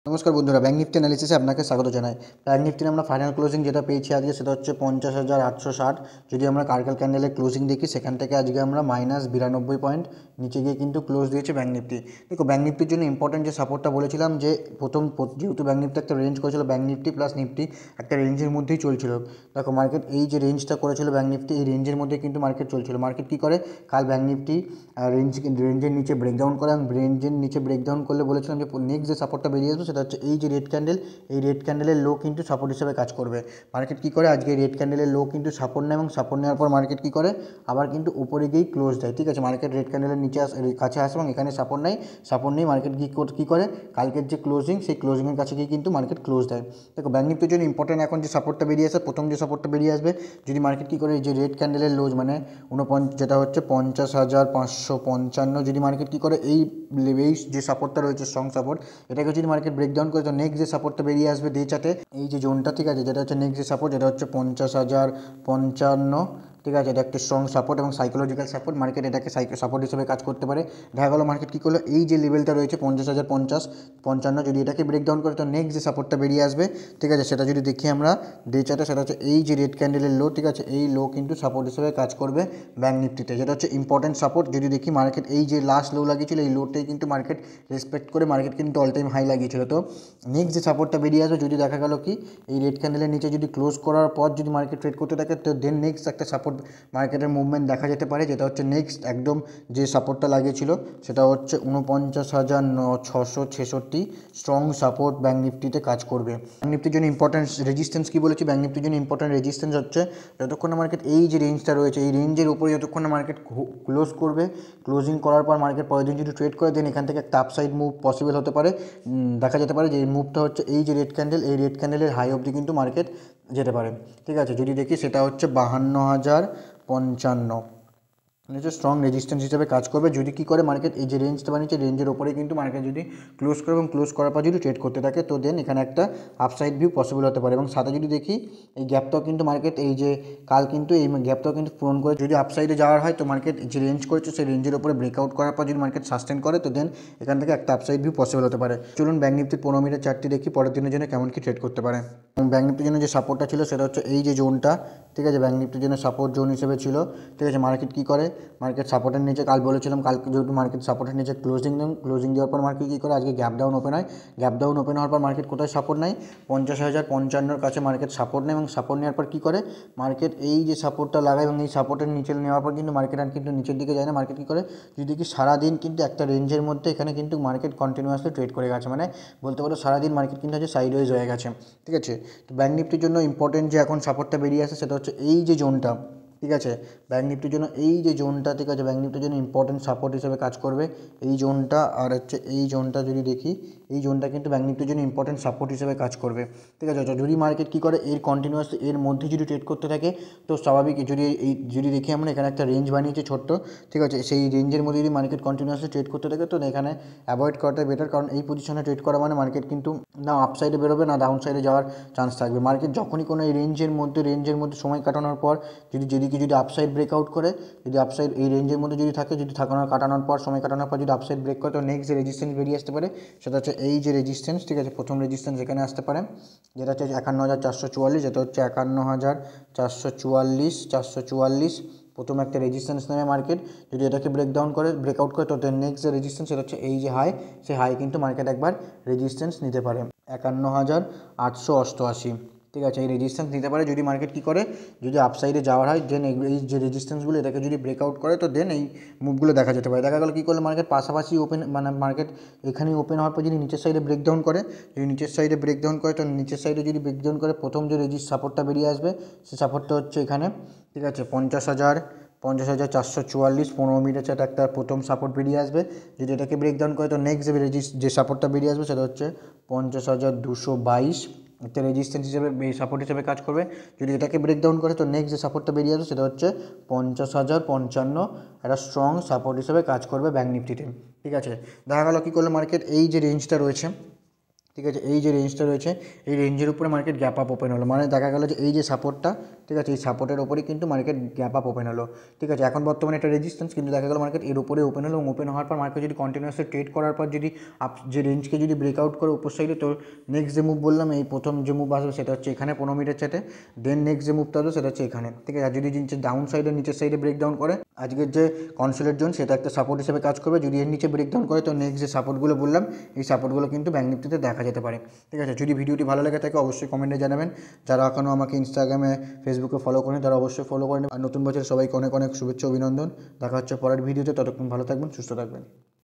নমস্কার বন্ধুরা, bank Nifty অ্যানালিসিসে আপনাকে স্বাগত জানাই। ব্যাঙ্ক নিফটির আমরা ফাইনাল ক্লোজিং যেটা পেয়েছি আজকে সেটা হচ্ছে 50,860। যদি আমরা কার্গল ক্যান্ডেলের ক্লোজিং দেখি সেখান থেকে আজকে আমরা -92 পয়েন্ট নিচে গিয়ে কিন্তু ক্লোজ দিয়েছে ব্যাঙ্ক নিফটি। দেখো, ব্যাঙ্ক নিফটির জন্য ইম্পর্টেন্ট যে সাপোর্টটা বলেছিলাম যে যেহেতু ব্যাঙ্ক নিফটি একটা রেঞ্জ করেছিল, ব্যাঙ্ক নিফটি প্লাস নিফটি একটা রেঞ্জের মধ্যেই চলছিল। দেখো, মার্কেট এই যে রেঞ্জটা করেছিল ব্যাঙ্ক নিফটি, এই রেঞ্জের মধ্যে কিন্তু মার্কেট চলছিল। মার্কেট কী করে, কাল ব্যাঙ্ক নিফটি রেঞ্জের নিচে ব্রেকডাউন করে, এবং রেঞ্জের নিচে ব্রেকডাউন করলে বলেছিলাম যে নেক্সট যে সাপোর্টটা বেরিয়ে আসবে সেটা হচ্ছে এই যে রেড ক্যান্ডেল। এই রেড ক্যান্ডেলের লো কিন্তু সাপোর্ট হিসেবে কাজ করবে। মার্কেট কী করে, আজকে রেড ক্যান্ডেলের লো কিন্তু সাপোর্ট নেয়, এবং সাপোর্ট নেওয়ার পর মার্কেট কী করে, আবার কিন্তু উপরে গিয়েই ক্লোজ দেয়। ঠিক আছে, মার্কেট রেড ক্যান্ডেলের কাছে আসে এবং এখানে সাপোর্ট নেই মার্কেট কী করে, কালকের যে ক্লোজিং সেই ক্লোজিংয়ের কাছে গিয়ে কিন্তু মার্কেট ক্লোজ দেয়। দেখো, ব্যাঙ্ক নিফটির জন্য ইম্পর্টেন্ট এখন যে সাপোর্টটা বেরিয়ে আসে, প্রথম যে সাপোর্টটা বেরিয়ে আসবে, যদি মার্কেট কী করে, এই যে রেড ক্যান্ডেলের লোজ মানে যেটা হচ্ছে 50,555, যদি মার্কেট কী করে এই যে সাপোর্টটা রয়েছে স্ট্রং সাপোর্ট, এটাকে যদি মার্কেট ব্রেকডাউন করে তো নেক্সট যে সাপোর্টটা বেরিয়ে আসবে ডে চার্টে, এই যে জোনটা, ঠিক আছে, যেটা হচ্ছে নেক্সট যে সাপোর্ট, যেটা হচ্ছে 50,055। ঠিক আছে, এটা একটা স্ট্রং সাপোর্ট এবং সাইকোলজিক্যাল সাপোর্ট। মার্কেট এটাকে সাপোর্ট হিসেবে কাজ করতে পারে। দেখা গেলো মার্কেট কী করলো, এই যে লেভেলটা রয়েছে 50,055, যদি এটাকে ব্রেকডাউন করে তো নেক্সট যে সাপোর্টটা বেরিয়ে আসবে, ঠিক আছে, সেটা যদি দেখি আমরা ডে চার্টে, সেটা হচ্ছে এই যে রেড ক্যান্ডেলের লো। ঠিক আছে, এই লো কিন্তু সাপোর্ট হিসেবে কাজ করবে ব্যাঙ্ক নিফটিতে, যেটা হচ্ছে ইম্পর্টেন্ট সাপোর্ট। যদি দেখি মার্কেট এই যে লাস্ট লো লাগিয়েছিল, এই লোটাই কিন্তু মার্কেট রেসপেক্ট করে মার্কেট কিন্তু অল টাইম হাই লাগিয়েছিল। তো নেক্সট যে সাপোর্টটা বেরিয়ে আসবে, যদি দেখা গেল কি এই রেড ক্যান্ডেলের নিচে যদি ক্লোজ করার পর যদি মার্কেট ট্রেড করতে থাকে, তো দেন নেক্সট একটা সাপোর্ট মার্কেটের মুভমেন্ট দেখা যেতে পারে, যেটা হচ্ছে নেক্সট একদম যে সাপোর্টটা লাগিয়েছিল সেটা হচ্ছে 49,666 স্ট্রং সাপোর্ট ব্যাঙ্ক নিফটিতে কাজ করবে। ব্যাঙ্ক নিফটির জন্য ইম্পর্টেন্ট রেজিস্ট্যান্স কী বলেছি, ব্যাঙ্ক নিফটির জন্য ইম্পর্টেন্ট রেজিস্ট্যান্স হচ্ছে যতক্ষণ না মার্কেট এই যে রেঞ্জটা রয়েছে, এই রেঞ্জের উপরে যতক্ষণ না মার্কেট ক্লোজ করবে, ক্লোজিং করার পর মার্কেট পরের দিন যদি ট্রেড করে দেন এখান থেকে একটা আপসাইড মুভ পসিবল হতে পারে। দেখা যেতে পারে যে এই মুভটা হচ্ছে এই যে রেড ক্যান্ডেল, এই রেড ক্যান্ডেলের হাই অবধি কিন্তু মার্কেট যেতে পারে। ঠিক আছে, যদি দেখি সেটা হচ্ছে 52,055, হচ্ছে স্ট্রং রেজিস্ট্যান্স হিসেবে কাজ করবে। যদি কী করে মার্কেট এই যে রেঞ্জটা বানিয়েছে, রেঞ্জের ওপরে কিন্তু মার্কেট যদি ক্লোজ করে এবং ক্লোজ করার পর যদি ট্রেড করতে থাকে, তো দেন এখানে একটা আপসাইড ভিউ পসিবল হতে পারে। এবং সাথে যদি দেখি এই গ্যাপটাও কিন্তু মার্কেট এই যে কাল কিন্তু এই গ্যাপটাও কিন্তু পূরণ করে, যদি আপসাইডে যাওয়ার হয় তো মার্কেট যে রেঞ্জ করেছে সেই রেঞ্জের ওপরে ব্রেকআউট করার পর যদি মার্কেট সাস্টেন করে, তো দেন এখান থেকে একটা আপসাইড ভিউ পসিবল হতে পারে। চলুন ব্যাঙ্ক নিফটির 15 মিনিটের চার্টটি দেখি পরের দিনের জন্য কেমন কি ট্রেড করতে পারে। এবং ব্যাঙ্ক নিফটির জন্য যে সাপোর্টটা ছিল সেটা হচ্ছে এই যে জোনটা। ঠিক আছে, ব্যাঙ্ক নিফটির জন্য সাপোর্ট জোন হিসেবে ছিল। ঠিক আছে, মার্কেট কী করে, মার্কেট সাপোর্টের নিচে, কাল বলেছিলাম কালকে যেহেতু মার্কেট সাপোর্টের নিচে ক্লোজিং দেওয়ার পর মার্কেট কী করে, আজকে গ্যাপ ডাউন ওপেন হয়। গ্যাপ ডাউন ওপেন হওয়ার পর মার্কেট কোথায় সাপোর্ট নেয়, 50,055 কাছে মার্কেট সাপোর্ট নেয়, এবং সাপোর্ট নেওয়ার পর কী করে মার্কেট এই যে সাপোর্টটা লাগায়, এবং এই সাপোর্টের নিচে নেওয়ার পর কিন্তু মার্কেট আর কিন্তু নিচের দিকে যায় না। মার্কেট কী করে, যদি কি সারাদিন কিন্তু একটা রেঞ্জের মধ্যে এখানে কিন্তু মার্কেট কন্টিনিউয়াসলি ট্রেড করে গেছে, মানে বলতে পারো সারাদিন মার্কেট কিন্তু হচ্ছে সাইডওয়েজ হয়ে গেছে। ঠিক আছে, তো ব্যাঙ্ক নিফটির জন্য ইম্পর্টেন্ট যে এখন সাপোর্টটা বেরিয়ে আসে সেটা হচ্ছে এই যে জোনটা। ঠিক আছে, ব্যাঙ্ক নিফটির জন্য এই যে জোনটা, ঠিক আছে, ব্যাঙ্ক নিফটির জন্য ইম্পর্টেন্ট সাপোর্ট হিসেবে কাজ করবে এই জোনটা। আর হচ্ছে এই জোনটা যদি দেখি, এই জোনটা কিন্তু ব্যাঙ্ক নিফটির জন্য ইম্পর্টেন্ট সাপোর্ট হিসেবে কাজ করবে। ঠিক আছে, যদি মার্কেট কী করে এর কন্টিনিউয়াস এর মধ্যে যদি ট্রেড করতে থাকে, তো স্বাভাবিক যদি দেখি আমরা এখানে একটা রেঞ্জ বানিয়েছে ছোট্ট। ঠিক আছে, সেই রেঞ্জের মধ্যে যদি মার্কেট কন্টিনিউয়াসলি ট্রেড করতে থাকে, তো এখানে অ্যাভয়েড করাটাই বেটার, কারণ এই পজিশনে ট্রেড করা মানে মার্কেট কিন্তু না আপসাইডে বেরোবে না ডাউন সাইডে যাওয়ার চান্স থাকবে। মার্কেট যখনই কোনো এই রেঞ্জের মধ্যে সময় কাটানোর পর যদি আপসাইড ব্রেকআউট করে, যদি আপসাইড এই রেঞ্জের মধ্যে যদি থাকে, যদি সময় কাটানোর পর যদি আপসাইড ব্রেক করে, তো নেক্সট যে রেজিস্ট্যান্স বেরিয়ে আসতে পারে সেটা হচ্ছে এই যে রেজিস্ট্যান্স। ঠিক আছে, প্রথম রেজিস্ট্যান্স এখানে আসতে পারে, যেটা হচ্ছে 51,444, যেটা হচ্ছে 51,444 প্রথম একটা রেজিস্ট্যান্স নেবে মার্কেট। যদি এটাকে ব্রেকআউট করে, তো নেক্সট যে রেজিস্ট্যান্স সেটা হচ্ছে এই যে হাই, সেই হাই কিন্তু মার্কেট একবার রেজিস্ট্যান্স নিতে পারে 51,888। ঠিক আছে, এই রেজিস্ট্যান্স নিতে পারে যদি মার্কেট কী করে, যদি আপসাইডে যাওয়ার হয়, দেন এই যে রেজিস্ট্যান্সগুলো এটাকে যদি ব্রেকআউট করে, তো দেন এই মুভগুলো দেখা যেতে পারে। দেখা গেলো কী করলে মার্কেট পাশাপাশি ওপেন, মানে মার্কেট এখানেই ওপেন হওয়ার পর যদি নিচের সাইডে ব্রেকডাউন করে, তো নিচের সাইডে যদি ব্রেকডাউন করে প্রথম যে সাপোর্টটা বেরিয়ে আসবে, সেই সাপোর্টটা হচ্ছে এখানে। ঠিক আছে, 50,444 15 মিনিটের চার্ট একটা প্রথম সাপোর্ট বেরিয়ে আসবে। যদি এটাকে ব্রেকডাউন করে, তো নেক্সট যে সাপোর্টটা বেরিয়ে আসবে সেটা হচ্ছে 50,222, একটা রেজিস্ট্যান্স হিসেবে সাপোর্ট হিসেবে কাজ করবে। যদি এটাকে ব্রেকডাউন করে, তো নেক্সট যে সাপোর্টটা বেরিয়ে আসবে সেটা হচ্ছে 50,055, একটা স্ট্রং সাপোর্ট হিসেবে কাজ করবে ব্যাঙ্ক নিফটিতে। ঠিক আছে, দেখা গেলো কী করলো মার্কেট এই যে রেঞ্জটা রয়েছে, ঠিক আছে, এই যে রেঞ্জটা রয়েছে এই রেঞ্জের উপরে মার্কেট গ্যাপ আপ ওপেন হলো, মানে দেখা গেলো যে এই যে সাপোর্টটা, ঠিক আছে, এই সাপোর্টের ওপরেই কিন্তু মার্কেট গ্যাপ আপ ওপেন হলো। ঠিক আছে, এখন বর্তমানে একটা রেজিস্ট্যান্স, কিন্তু দেখা গেলো মার্কেট এর উপরে ওপেন হলো এবং ওপেন হওয়ার পর মার্কেট যদি কন্টিনিউয়াসলি ট্রেড করার পর যদি যে রেঞ্জকে যদি ব্রেকআউট করে উপর সাইডে, তো নেক্সট যে মুভ বললাম, এই প্রথম যে মুভ আসবে সেটা হচ্ছে এখানে 15 মিনিটের চার্টে, দেন নেক্সট যে মুভটা আসবে সেটা হচ্ছে এখানে। ঠিক আছে, আর যদি নিচে ডাউন সাইডে নিচের সাইডে ব্রেকডাউন করে আজকের যে কনসোলেট জোন সেটা একটা সাপোর্ট হিসেবে কাজ করবে। যদি এর নিচে ব্রেকডাউন করে তো নেক্সট যে সাপোর্টগুলো বললাম এই সাপোর্টগুলো কিন্তু ব্যাঙ্ক নিফটিতে দেখা যেতে পারে। ঠিক আছে, যদি ভিডিওটি ভালো লেগে থাকে অবশ্যই কমেন্টে জানাবেন। যারা এখনও আমাকে ইনস্টাগ্রামে ফেসবুকে ফলো করেন তারা অবশ্যই ফলো করেন। আর নতুন বছর সবাইকে অনেক অনেক শুভেচ্ছা অভিনন্দন। দেখা হচ্ছে পরের ভিডিওতে, ততক্ষণ ভালো থাকবেন, সুস্থ থাকবেন।